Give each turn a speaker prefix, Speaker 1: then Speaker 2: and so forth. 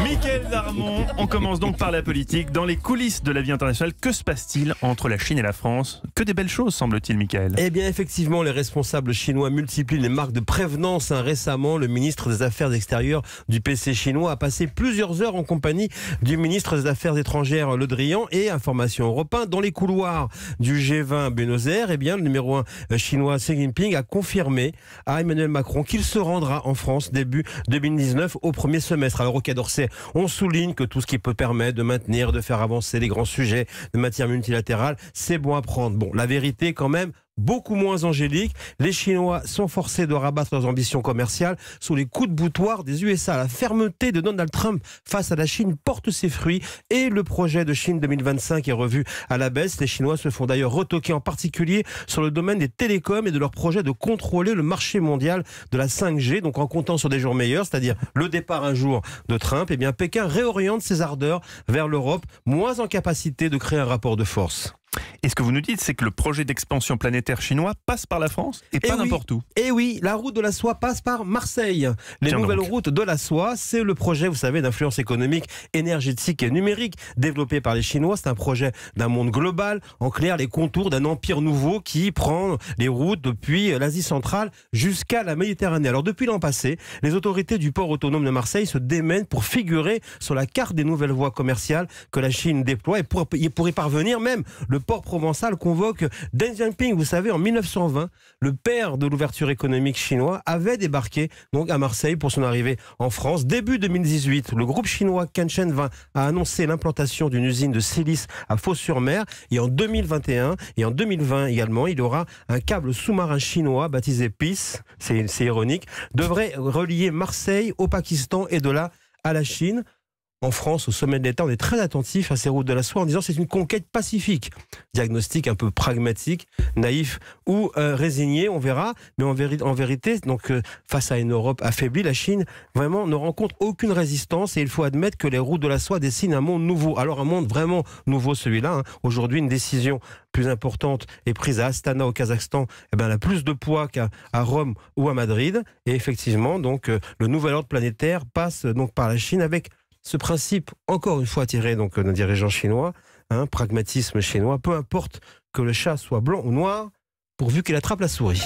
Speaker 1: Mickaël Darmon, on commence donc par la politique. Dans les coulisses de la vie internationale, que se passe-t-il entre la Chine et la France? Que des belles choses, semble-t-il, Mickaël.
Speaker 2: Eh bien, effectivement, les responsables chinois multiplient les marques de prévenance. Récemment, le ministre des Affaires extérieures du PC chinois a passé plusieurs heures en compagnie du ministre des Affaires étrangères Le Drian et Information Europe 1 dans les couloirs du G20 à Buenos Aires. Eh bien, le numéro 1 chinois Xi Jinping a confirmé à Emmanuel Macron qu'il se rendra en France début 2019 au premier semestre. Alors, au Quai d'Orsay, on souligne que tout ce qui peut permettre de maintenir, de faire avancer les grands sujets de matière multilatérale, c'est bon à prendre. Bon, la vérité quand même, beaucoup moins angélique. Les Chinois sont forcés de rabattre leurs ambitions commerciales sous les coups de boutoir des USA. La fermeté de Donald Trump face à la Chine porte ses fruits et le projet de Chine 2025 est revu à la baisse. Les Chinois se font d'ailleurs retoquer en particulier sur le domaine des télécoms et de leur projet de contrôler le marché mondial de la 5G. Donc en comptant sur des jours meilleurs, c'est-à-dire le départ un jour de Trump, eh bien Pékin réoriente ses ardeurs vers l'Europe, moins en capacité de créer un rapport de force.
Speaker 1: Et ce que vous nous dites, c'est que le projet d'expansion planétaire chinois passe par la France et pas n'importe où.
Speaker 2: Et oui, la route de la soie passe par Marseille. Les nouvelles routes de la soie, c'est le projet, vous savez, d'influence économique, énergétique et numérique développé par les Chinois. C'est un projet d'un monde global, en clair les contours d'un empire nouveau qui prend les routes depuis l'Asie centrale jusqu'à la Méditerranée. Alors depuis l'an passé, les autorités du port autonome de Marseille se démènent pour figurer sur la carte des nouvelles voies commerciales que la Chine déploie. Et pour y parvenir même, le port provençal convoque Deng Xiaoping. Vous savez, en 1920, le père de l'ouverture économique chinois avait débarqué donc à Marseille pour son arrivée en France. Début 2018, le groupe chinois Canshen a annoncé l'implantation d'une usine de silice à Fos-sur-Mer. Et en 2021 et en 2020 également, il y aura un câble sous-marin chinois baptisé Peace, c'est ironique, devrait relier Marseille au Pakistan et de là à la Chine. En France, au sommet de l'État, on est très attentif à ces routes de la soie en disant que c'est une conquête pacifique. Diagnostic un peu pragmatique, naïf ou résigné, on verra. Mais en vérité, donc, face à une Europe affaiblie, la Chine vraiment ne rencontre aucune résistance et il faut admettre que les routes de la soie dessinent un monde nouveau. Alors un monde vraiment nouveau celui-là. Aujourd'hui, une décision plus importante est prise à Astana au Kazakhstan. Eh ben, elle a plus de poids qu'à Rome ou à Madrid. Et effectivement, donc, le nouvel ordre planétaire passe donc par la Chine avec ce principe, encore une fois tiré donc d'un dirigeant chinois, pragmatisme chinois, peu importe que le chat soit blanc ou noir, pourvu qu'il attrape la souris.